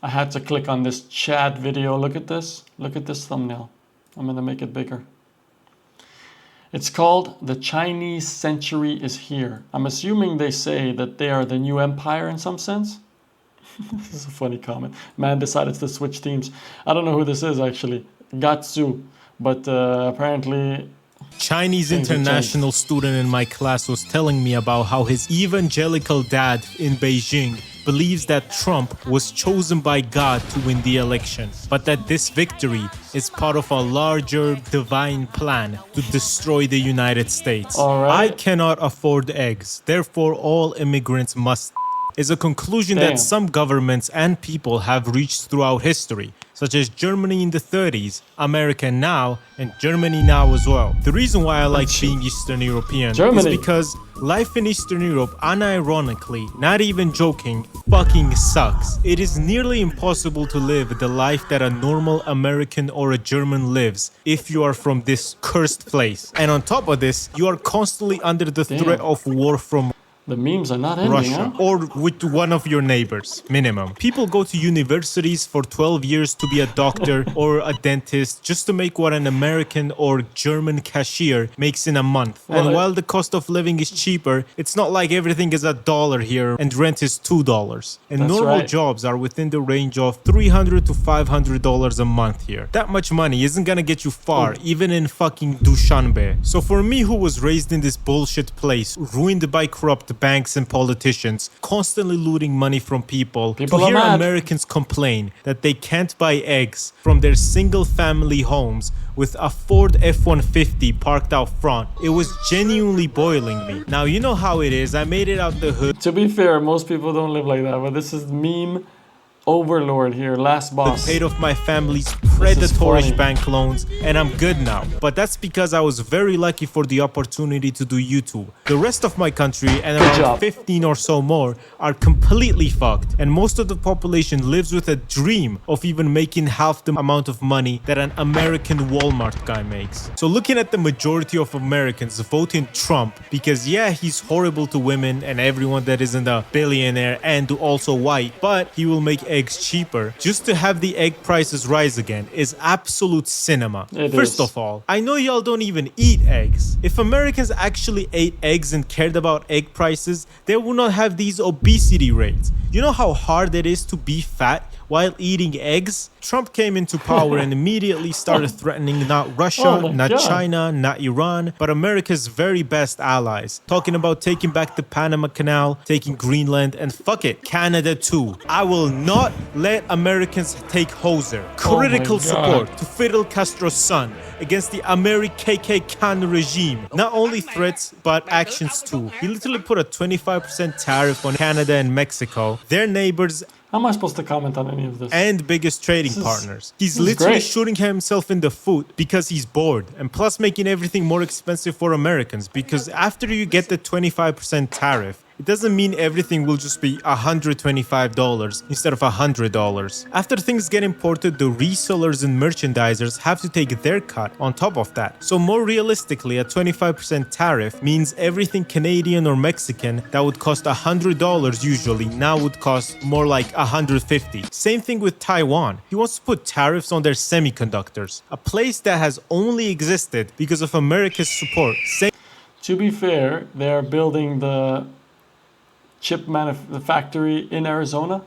I had to click on this Chad video. Look at this. Look at this thumbnail. I'm gonna make it bigger. It's called The Chinese Century is Here. I'm assuming they say that they are the new empire in some sense. This is a funny comment. Man decided to switch teams. I don't know who this is actually. Gatsu. But apparently Chinese international student in my class was telling me about how his evangelical dad in Beijing believes that Trump was chosen by God to win the election, but that this victory is part of a larger divine plan to destroy the United States. All right. I cannot afford eggs, therefore all immigrants must is a conclusion Damn. that some governments and people have reached throughout history, such as Germany in the 30s, America now, and Germany now as well. The reason why I like being Eastern European Germany. is because life in Eastern Europe, unironically, not even joking, fucking sucks. It is nearly impossible to live the life that a normal American or a German lives if you are from this cursed place. And on top of this, you are constantly under the threat of war from the memes are not ending, Russia, huh? or with one of your neighbors, minimum. People go to universities for 12 years to be a doctor or a dentist just to make what an American or German cashier makes in a month. Well, and while the cost of living is cheaper, it's not like everything is $1 here and rent is $2. And That's normal right. jobs are within the range of $300 to $500 a month here. That much money isn't gonna get you far, even in fucking Dushanbe. So for me, who was raised in this bullshit place, ruined by corrupt banks and politicians, constantly looting money from people People to are hear mad. Americans complain that they can't buy eggs from their single family homes with a Ford F-150 parked out front, it was genuinely boiling me. Now, you know how it is. I made it out the hood. To be fair, most people don't live like that, but this is meme overlord here, last boss. Paid off my family's predatory funny. bank loans, and I'm good now. But that's because I was very lucky for the opportunity to do YouTube. The rest of my country, and around job. 15 or so more, are completely fucked, and most of the population lives with a dream of even making half the amount of money that an American Walmart guy makes. So looking at the majority of Americans voting Trump because yeah, he's horrible to women and everyone that isn't a billionaire and also white, but he will make eggs cheaper just to have the egg prices rise again is absolute cinema. It First is. of all, I know y'all don't even eat eggs. If Americans actually ate eggs and cared about egg prices, they would not have these obesity rates. You know how hard it is to be fat while eating eggs? Trump came into power and immediately started threatening not Russia, Oh my not God. China, not Iran, but America's very best allies. Talking about taking back the Panama Canal, taking Greenland, and fuck it, Canada too. I will not let Americans take Hoser. Critical God. support to Fidel Castro's son against the American regime. Not only threats, but actions too. He literally put a 25% tariff on Canada and Mexico, their neighbors How am I supposed to comment on any of this? and biggest trading This is- partners. He's this is literally great. shooting himself in the foot because he's bored, and plus making everything more expensive for Americans because after you get the 25% tariff, it doesn't mean everything will just be $125 instead of $100. After things get imported, the resellers and merchandisers have to take their cut on top of that. So more realistically, a 25% tariff means everything Canadian or Mexican that would cost $100 usually now would cost more like $150. Same thing with Taiwan. He wants to put tariffs on their semiconductors, a place that has only existed because of America's support. To be fair, they are building the the factory in Arizona.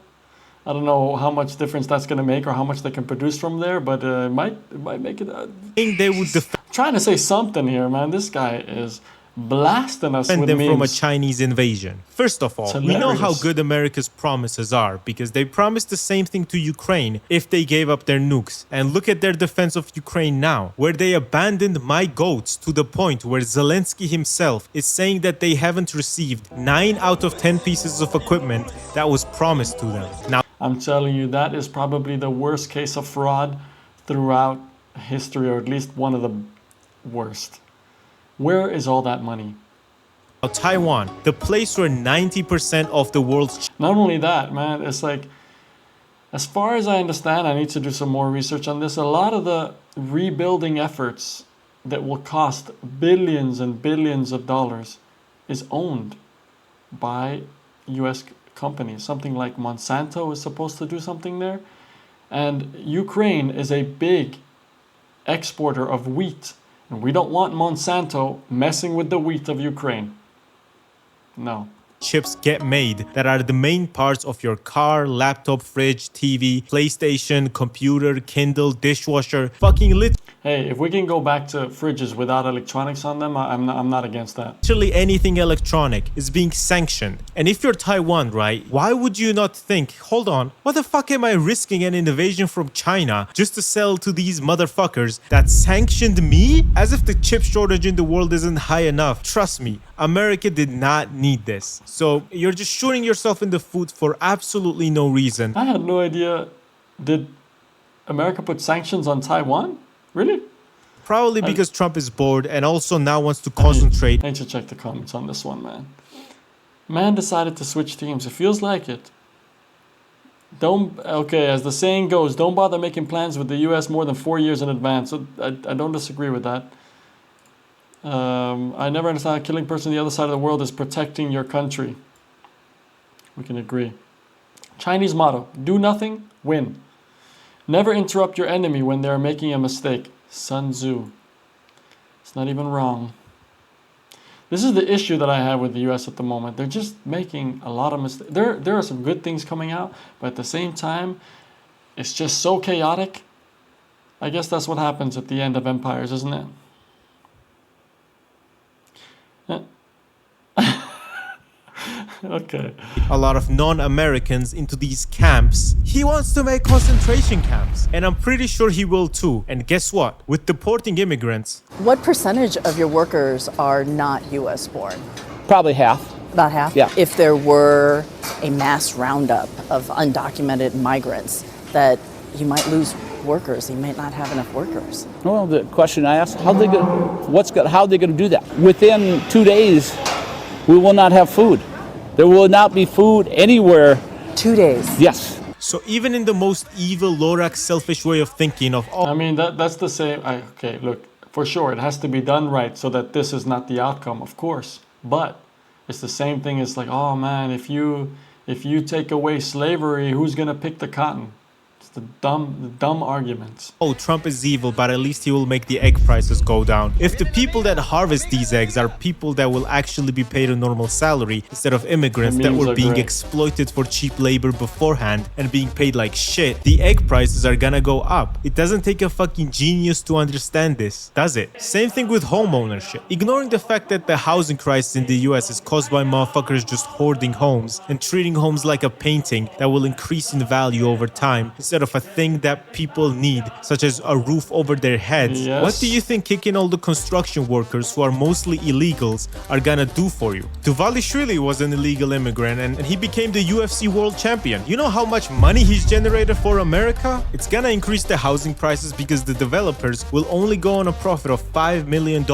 I don't know how much difference that's going to make or how much they can produce from there, but it might make it. Saying they would defend Trying to say something here, man. This guy is blasting us with them memes. from a Chinese invasion. First of all, we know how hilarious. good America's promises are because they promised the same thing to Ukraine if they gave up their nukes. And look at their defense of Ukraine now, where they abandoned my goats to the point where Zelensky himself is saying that they haven't received 9 out of 10 pieces of equipment that was promised to them. Now, I'm telling you, that is probably the worst case of fraud throughout history, or at least one of the worst. Where is all that money? Taiwan, the place where 90% of the world's Not only that, man, it's like, as far as I understand, I need to do some more research on this. A lot of the rebuilding efforts that will cost billions and billions of dollars is owned by US companies. Something like Monsanto is supposed to do something there. And Ukraine is a big exporter of wheat. And we don't want Monsanto messing with the wheat of Ukraine. No. chips get made that are the main parts of your car, laptop, fridge, TV, PlayStation, computer, Kindle, dishwasher, fucking Hey, if we can go back to fridges without electronics on them, I'm not against that. literally anything electronic is being sanctioned. And if you're Taiwan, right, why would you not think, hold on, what the fuck am I risking an invasion from China just to sell to these motherfuckers that sanctioned me? As if the chip shortage in the world isn't high enough. Trust me, America did not need this. So you're just shooting yourself in the foot for absolutely no reason. I had no idea. Did America put sanctions on Taiwan? Really? Probably because Trump is bored and also now wants to concentrate. I need to check the comments on this one, man. Man decided to switch teams. It feels like it. Okay, as the saying goes, don't bother making plans with the US more than 4 years in advance. So I don't disagree with that. I never understand how killing a person on the other side of the world is protecting your country. We can agree. Chinese motto, do nothing, win. Never interrupt your enemy when they are making a mistake. Sun Tzu. It's not even wrong. This is the issue that I have with the US at the moment. They're just making a lot of mistakes. There are some good things coming out, but at the same time, it's just so chaotic. I guess that's what happens at the end of empires, isn't it? Okay. A lot of non-Americans into these camps. He wants to make concentration camps, and I'm pretty sure he will too. And guess what? With deporting immigrants, What percentage of your workers are not US born? Probably half. About half? Yeah. If there were a mass roundup of undocumented migrants, that you might lose workers, you might not have enough workers. Well, the question I asked, how they going to do that? Within 2 days, we will not have food. There will not be food anywhere. 2 days. Yes. so even in the most evil, Lorax, selfish way of thinking of all I mean, that's the same. Okay, look, for sure, it has to be done right so that this is not the outcome, of course. But it's the same thing as like, oh man, if you take away slavery, who's gonna pick the cotton? It's the dumb arguments. oh, Trump is evil, but at least he will make the egg prices go down. If the people that harvest these eggs are people that will actually be paid a normal salary instead of immigrants The that memes were are being great. exploited for cheap labor beforehand and being paid like shit, the egg prices are gonna go up. It doesn't take a fucking genius to understand this, does it? Same thing with home ownership. Ignoring the fact that the housing crisis in the US is caused by motherfuckers just hoarding homes and treating homes like a painting that will increase in value over time instead of a thing that people need, such as a roof over their heads. Yes. What do you think kicking all the construction workers who are mostly illegals are gonna do for you? Duvalishvili was an illegal immigrant and he became the UFC world champion. You know how much money he's generated for America? It's gonna increase the housing prices because the developers will only go on a profit of $5 million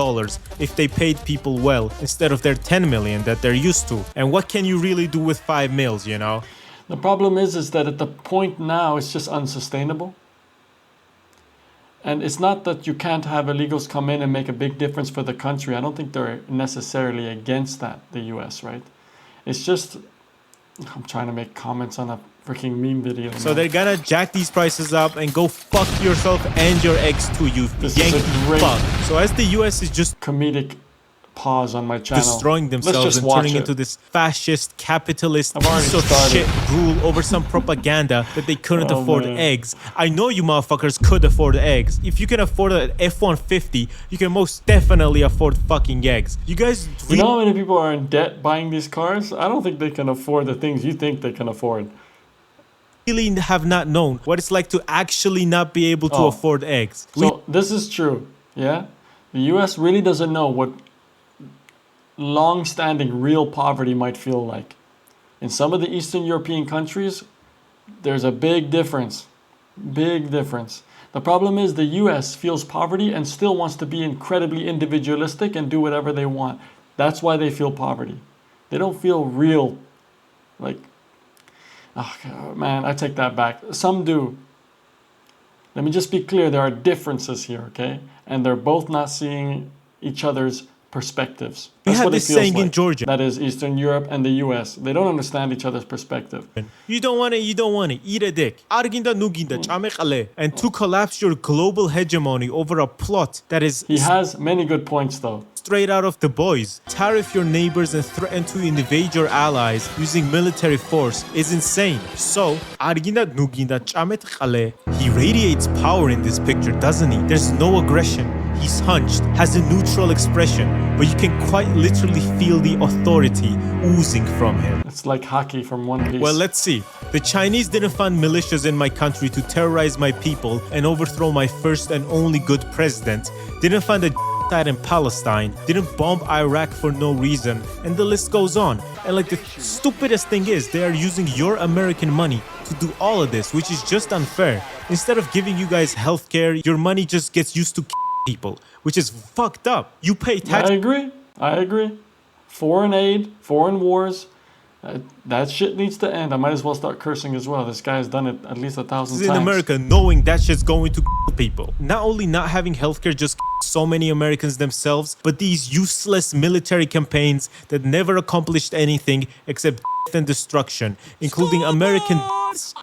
if they paid people well instead of their 10 million that they're used to. And what can you really do with 5 mils, you know? The problem is that at the point now, it's just unsustainable. And it's not that you can't have illegals come in and make a big difference for the country. I don't think they're necessarily against that, the US, right? It's just, I'm trying to make comments on a freaking meme video. So now. they're gonna jack these prices up and go fuck yourself and your eggs too, you This is a Yankee great- fuck. So as the US is just Comedic pause on my channel. destroying Let's themselves just and watch turning it. into this fascist capitalist I've already piece of started. shit rule over some propaganda that they couldn't Oh, afford man. eggs. I know you motherfuckers could afford eggs. If you can afford an F-150, you can most definitely afford fucking eggs. You guys You know how many people are in debt buying these cars? I don't think they can afford the things you think they can afford. really have not known what it's like to actually not be able to Oh. afford eggs. So this is true, yeah? The US really doesn't know what long-standing real poverty might feel like. In some of the Eastern European countries, there's a big difference. Big difference. The problem is the US feels poverty and still wants to be incredibly individualistic and do whatever they want. That's why they feel poverty. They don't feel real, like, oh man, I take that back. Some do. Let me just be clear, there are differences here, okay? And they're both not seeing each other's perspectives. We That's had what it this feels saying in like. Georgia. That is Eastern Europe and the US. They don't understand each other's perspective. You don't want it, you don't want it. Eat a dick. Arginda nuginda, chameqale. And to collapse your global hegemony over a plot that is He has many good points though. straight out of the boys. Tariff your neighbors and threaten to invade your allies using military force is insane. So, Arginda nuginda, chameqale. He radiates power in this picture, doesn't he? There's no aggression. He's hunched, has a neutral expression, but you can quite literally feel the authority oozing from him. It's like hockey from One Piece. Well, let's see. The Chinese didn't fund militias in my country to terrorize my people and overthrow my first and only good president. Didn't fund a genocide in Palestine. Didn't bomb Iraq for no reason. And the list goes on. And like the stupidest thing is, they are using your American money to do all of this, which is just unfair. Instead of giving you guys healthcare, your money just gets used to people, which is fucked up. You pay tax. I agree. Foreign aid, foreign wars, that shit needs to end. I might as well start cursing as well. This guy has done it at least 1,000 times. In America, knowing that shit's going to people. Not only not having healthcare just so many Americans themselves, but these useless military campaigns that never accomplished anything except death and destruction, including American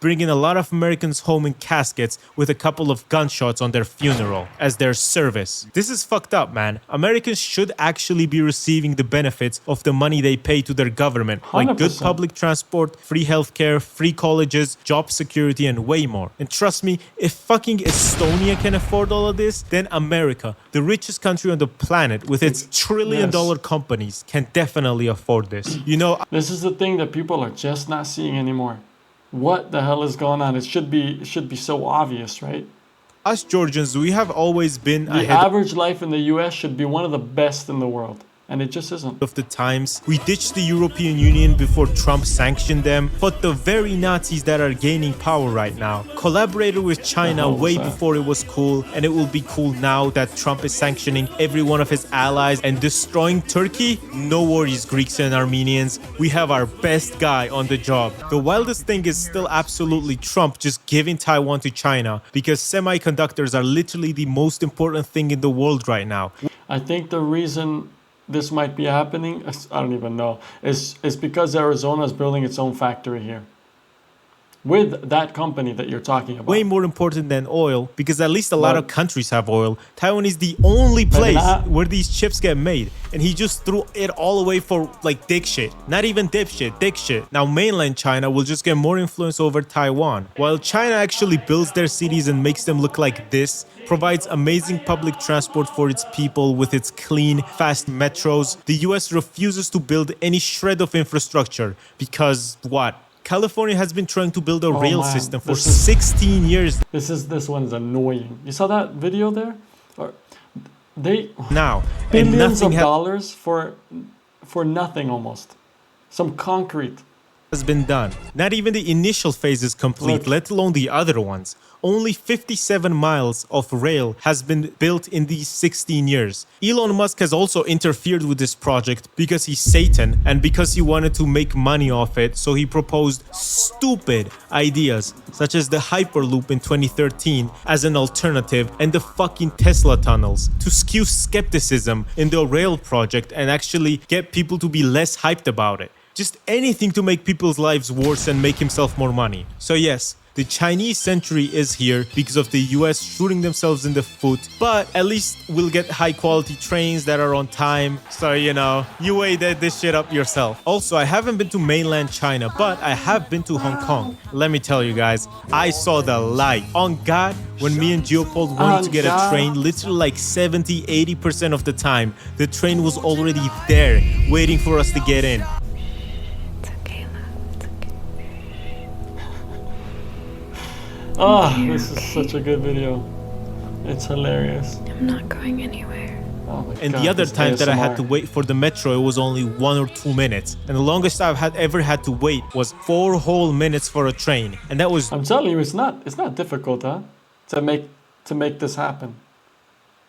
bringing a lot of Americans home in caskets with a couple of gunshots on their funeral as their service. This is fucked up, man. Americans should actually be receiving the benefits of the money they pay to their government, like good 100%. public transport, free healthcare, free colleges, job security, and way more. And trust me, if fucking Estonia can afford all of this, then America, the richest country on the planet with its trillion-dollar companies, can definitely afford this. You know, This is the thing that people are just not seeing anymore. What the hell is going on? It should be so obvious, right? us Georgians, we have always been The ahead average life in the US should be one of the best in the world, and it just isn't. of the times. We ditched the European Union before Trump sanctioned them, but the very Nazis that are gaining power right now collaborated with China hell was way that? before it was cool, and it will be cool now that Trump is sanctioning every one of his allies and destroying Turkey. No worries, Greeks and Armenians. We have our best guy on the job. The wildest thing is still absolutely Trump just giving Taiwan to China because semiconductors are literally the most important thing in the world right now. I think the reason this might be happening, I don't even know, is because Arizona is building its own factory here. With that company that you're talking about. Way more important than oil because at least a lot of countries have oil. Taiwan is the only place not. where these chips get made, and he just threw it all away for like dick shit. Not even dip shit, dick shit. Now mainland China will just get more influence over Taiwan. While China actually builds their cities and makes them look like this, provides amazing public transport for its people with its clean, fast metros, the US refuses to build any shred of infrastructure because what? California has been trying to build a rail man, system for this is- 16 years This one's annoying. You saw that video there? Or they now, and billions nothing of dollars for nothing almost. Some concrete. has been done. Not even the initial phase is complete, Look. let alone the other ones. Only 57 miles of rail has been built in these 16 years. Elon Musk has also interfered with this project because he's Satan and because he wanted to make money off it, so he proposed stupid ideas such as the Hyperloop in 2013 as an alternative and the fucking Tesla tunnels to skew skepticism in the rail project and actually get people to be less hyped about it. Just anything to make people's lives worse and make himself more money. So yes, the Chinese century is here because of the US shooting themselves in the foot, but at least we'll get high quality trains that are on time. So, you know, you weigh this shit up yourself. Also, I haven't been to mainland China, but I have been to Hong Kong. Let me tell you guys, I saw the light. On God, when me and Geopold wanted to get a train, literally like 70-80% of the time, the train was already there waiting for us to get in. This is such a good video. It's hilarious. I'm not going anywhere. Oh my And God, the other this time that I had to ASMR. wait for the metro, it was only 1 or 2 minutes. And the longest I've ever had to wait was 4 whole minutes for a train. And that was I'm telling you, it's not difficult, huh? To make this happen.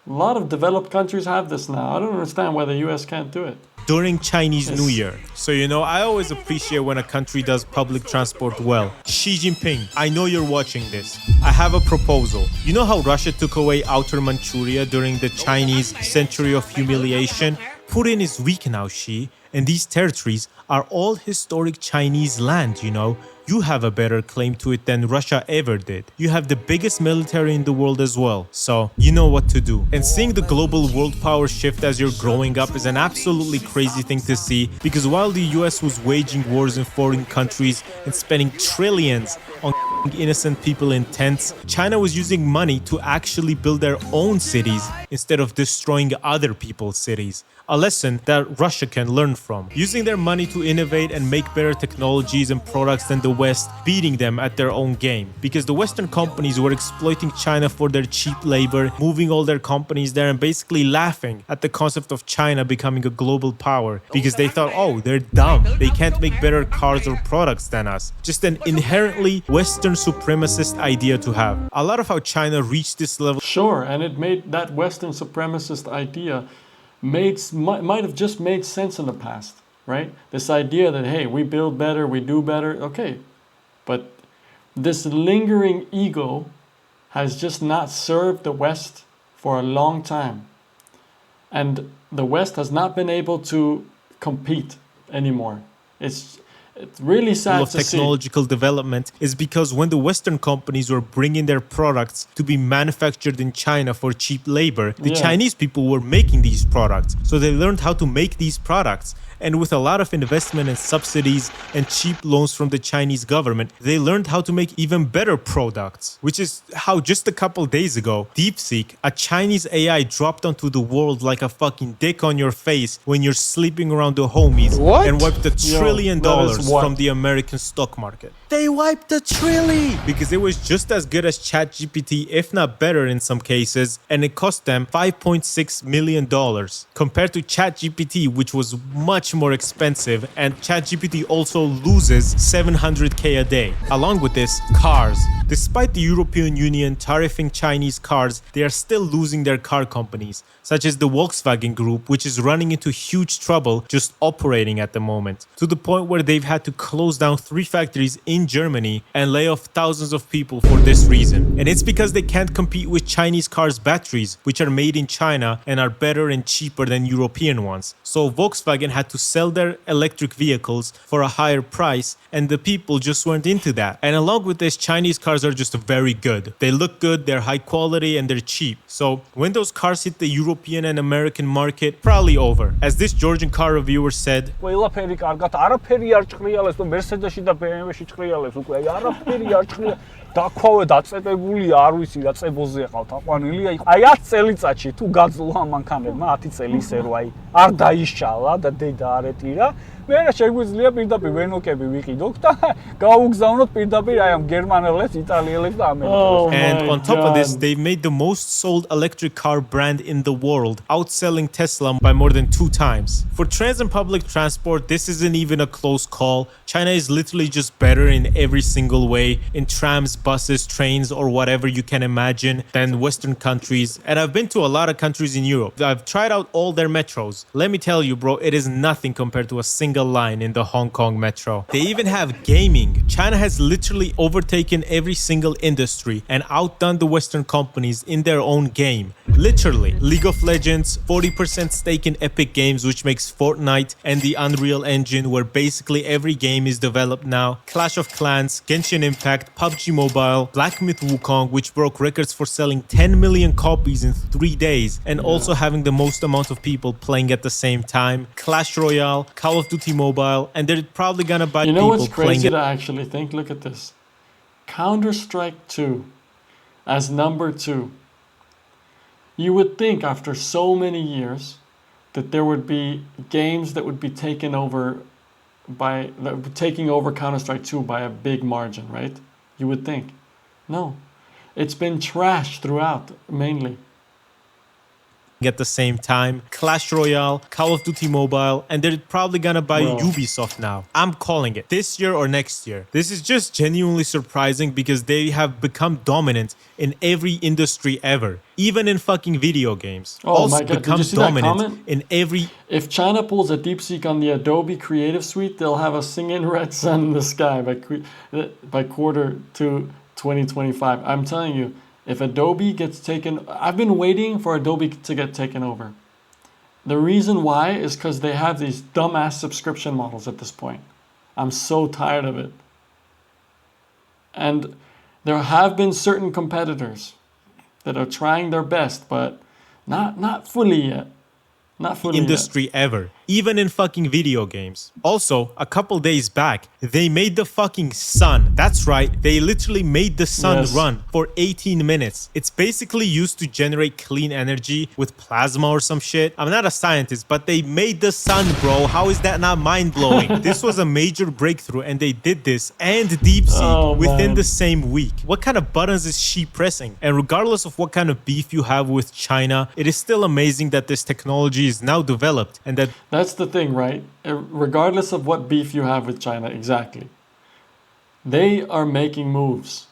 A lot of developed countries have this now. I don't understand why the US can't do it. during Chinese New Yes. Year. So, you know, I always appreciate when a country does public transport well. Xi Jinping, I know you're watching this. I have a proposal. You know how Russia took away Outer Manchuria during the Chinese Century of Humiliation? Putin is weak now, Xi, and these territories are all historic Chinese land, you know. You have a better claim to it than Russia ever did. You have the biggest military in the world as well, so you know what to do. And seeing the global world power shift as you're growing up is an absolutely crazy thing to see, because while the US was waging wars in foreign countries and spending trillions on innocent people in tents, China was using money to actually build their own cities instead of destroying other people's cities. A lesson that Russia can learn from. Using their money to innovate and make better technologies and products than the West, beating them at their own game. Because the Western companies were exploiting China for their cheap labor, moving all their companies there and basically laughing at the concept of China becoming a global power. Because they thought, oh, they're dumb. They can't make better cars or products than us. Just an inherently Western supremacist idea to have. A lot of how China reached this level. Sure, and it made that Western supremacist idea might have just made sense in the past, right? This idea that, hey, we build better, we do better, okay. But this lingering ego has just not served the West for a long time. And the West has not been able to compete anymore. It's really sad of to see. Technological development is because when the Western companies were bringing their products to be manufactured in China for cheap labor, the Chinese people were making these products. So they learned how to make these products. And with a lot of investment and subsidies and cheap loans from the Chinese government, they learned how to make even better products. Which is how just a couple days ago, DeepSeek, a Chinese AI, dropped onto the world like a fucking dick on your face when you're sleeping around the homies and wiped $1 trillion from the American stock market. They wiped $1 trillion because it was just as good as ChatGPT, if not better in some cases, and it cost them $5.6 million compared to ChatGPT, which was much more expensive, and ChatGPT also loses $700K a day. Along with this, cars. Despite the European Union tariffing Chinese cars, they are still losing their car companies, such as the Volkswagen Group, which is running into huge trouble just operating at the moment, to the point where they've had to close down 3 factories in Germany and lay off thousands of people for this reason. And it's because they can't compete with Chinese cars' batteries, which are made in China and are better and cheaper than European ones. So Volkswagen had to sell their electric vehicles for a higher price, and the people just weren't into that. And along with this, Chinese cars are just very good. They look good, they're high quality, and they're cheap. So when those cars hit the European and American market, probably over. As this Georgian car reviewer said, ყველაფერი კარგად, არაფერი არ ჭყრიალებს, თუ Mercedes-ში და BMW-ში ჭყრიალებს უკვე, არაფერი არ ჭყრია. დაქვავე დაწებებულია, არ ვიცი რა წებოზე ყავთ აყვანილი. აი 10 წელიწადში თუ გაძლო ამ მანქანებმა 10 წელი ისე რომ აი არ დაიშალა და დედა არ ეტირა, მერე შეგვიძლია პირდაპირ ვენოკები ვიყიდოთ და გავუგზავნოთ პირდაპირ აი ამ გერმანელებს, იტალიელებს და ამერიკელებს. and on top of this, they've made the most sold electric car brand in the world, outselling Tesla by more than 2 times. For trans and public transport, this isn't even a close call. China is literally just better in every single way, in trams, buses, trains, or whatever you can imagine, than Western countries. And I've been to a lot of countries in Europe. I've tried out all their metros. Let me tell you, bro, it is nothing compared to a single line in the Hong Kong metro. They even have gaming. China has literally overtaken every single industry and outdone the Western companies in their own game. Literally. League of Legends, 40% stake in Epic Games, which makes Fortnite and the Unreal Engine, where basically every game is developed now. Clash of Clans, Genshin Impact, PUBG Mobile, Black Myth Wukong, which broke records for selling 10 million copies in 3 days and also having the most amount of people playing at the same time. Clash Royale, Call of Duty Mobile, and they're probably gonna buy You know people what's playing crazy it. to actually think? Look at this. Counter-Strike 2 as number 2. You would think after so many years that there would be games that would be taken over taking over Counter-Strike 2 by a big margin, right? You would think. No. It's been trash throughout, mainly. At the same time, Clash Royale, Call of Duty Mobile, and they're probably gonna buy Bro. Ubisoft now. I'm calling it. This year or next year. This is just genuinely surprising because they have become dominant in every industry ever. Even in fucking video games. Oh also my God, did become you see that dominant comment? in every If China pulls a DeepSeek on the Adobe Creative Suite, they'll have a singing red sun in the sky by quarter to 2025. I'm telling you, if Adobe gets taken, I've been waiting for Adobe to get taken over. The reason why is because they have these dumbass subscription models at this point. I'm so tired of it. And there have been certain competitors that are trying their best, but not fully yet. Not fully yet. Industry ever, even in fucking video games. Also, a couple days back, they made the fucking sun. That's right, they literally made the sun Yes. run for 18 minutes. It's basically used to generate clean energy with plasma or some shit. I'm not a scientist, but they made the sun, bro. How is that not mind-blowing? This was a major breakthrough, and they did this and DeepSeek Oh, within man. the same week. What kind of buttons is she pressing? And regardless of what kind of beef you have with China, it is still amazing that this technology is now developed and that That's the thing, right? Regardless of what beef you have with China, exactly. They are making moves.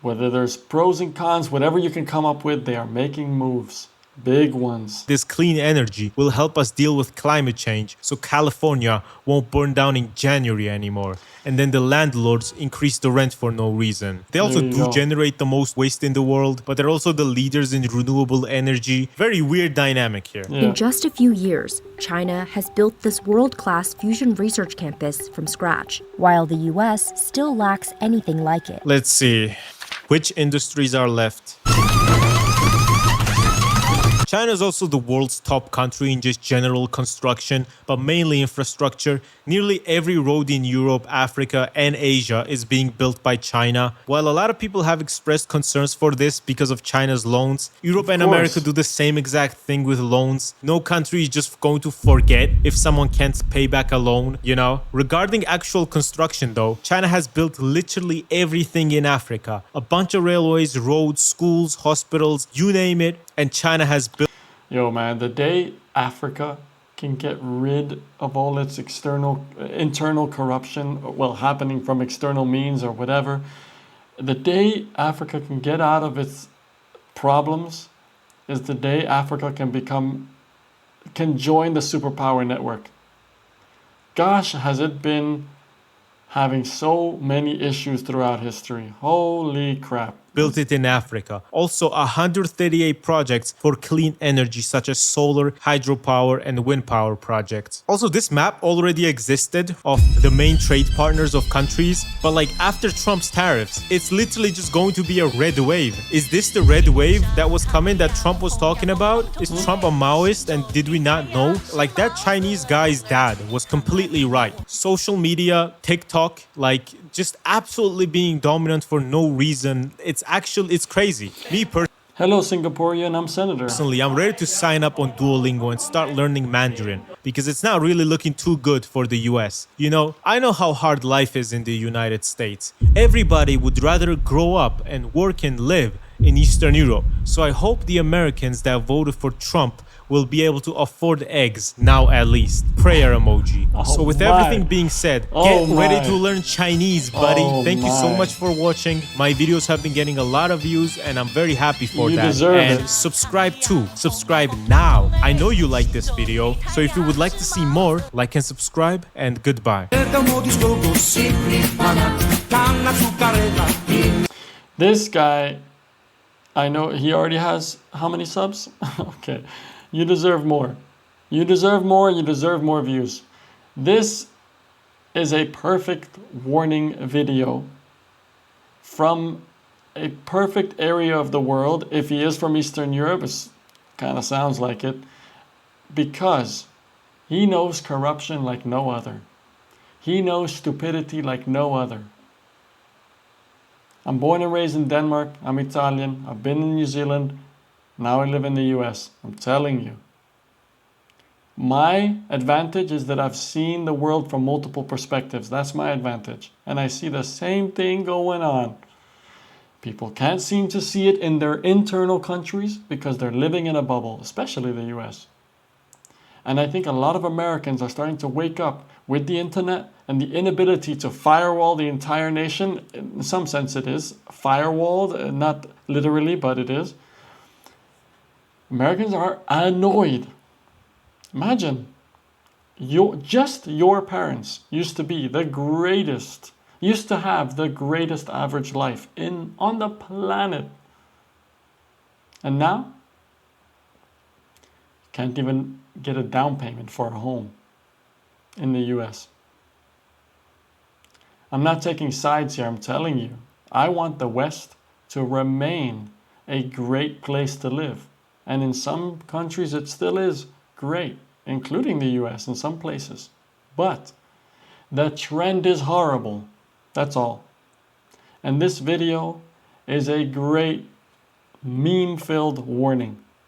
Whether there's pros and cons, whatever you can come up with, they are making moves. Big ones. this clean energy will help us deal with climate change so California won't burn down in January anymore. And then the landlords increase the rent for no reason. They also There you do go. generate the most waste in the world, but they're also the leaders in renewable energy. Very weird dynamic here. Yeah. In just a few years, China has built this world-class fusion research campus from scratch, while the US still lacks anything like it. Let's see. Which industries are left? China is also the world's top country in just general construction, but mainly infrastructure. Nearly every road in Europe, Africa, and Asia is being built by China. While a lot of people have expressed concerns for this because of China's loans, Europe and course. America do the same exact thing with loans. No country is just going to forget if someone can't pay back a loan, you know? Regarding actual construction though, China has built literally everything in Africa. A bunch of railways, roads, schools, hospitals, you name it, and China has built. Yo, man, the day Africa can get rid of all its internal corruption, well, happening from external means or whatever, the day Africa can get out of its problems is the day Africa can join the superpower network. Gosh, has it been having so many issues throughout history. Holy crap. Built it in Africa. Also, 138 projects for clean energy such as solar, hydropower, and wind power projects. Also, this map already existed of the main trade partners of countries, but like after Trump's tariffs, it's literally just going to be a red wave. Is this the red wave that was coming that Trump was talking about? Is Trump a Maoist and did we not know? Like that Chinese guy's dad was completely right. Social media, TikTok, like just absolutely being dominant for no reason. It's crazy. Me Hello, Singaporean. I'm Senator. personally, I'm ready to sign up on Duolingo and start learning Mandarin because it's not really looking too good for the US. You know, I know how hard life is in the United States. Everybody would rather grow up and work and live in Eastern Europe. So I hope the Americans that voted for Trump will be able to afford eggs now at least. Prayer emoji. So with my. everything being said, Oh get ready my. to learn Chinese, buddy. Oh Thank you so my. much for watching. My videos have been getting a lot of views and I'm very happy for You that. deserve and it. subscribe too. Subscribe now. I know you like this video, so if you would like to see more, like and subscribe, and goodbye. This guy, I know he already has how many subs? Okay. You deserve more. You deserve more. You deserve more views. This is a perfect warning video from a perfect area of the world. If he is from Eastern Europe, it kind of sounds like it, because he knows corruption like no other. He knows stupidity like no other. I'm born and raised in Denmark. I'm Italian. I've been in New Zealand. Now I live in the US. I'm telling you. My advantage is that I've seen the world from multiple perspectives. That's my advantage. And I see the same thing going on. People can't seem to see it in their internal countries because they're living in a bubble, especially the US. And I think a lot of Americans are starting to wake up with the internet and the inability to firewall the entire nation. In some sense it is firewalled, not literally, but it is. Americans are annoyed. Imagine, your parents used to be the greatest, used to have the greatest average life on the planet. And now, can't even get a down payment for a home in the US. I'm not taking sides here, I'm telling you. I want the West to remain a great place to live. And in some countries it still is great, including the US in some places. But the trend is horrible. That's all. And this video is a great meme-filled warning.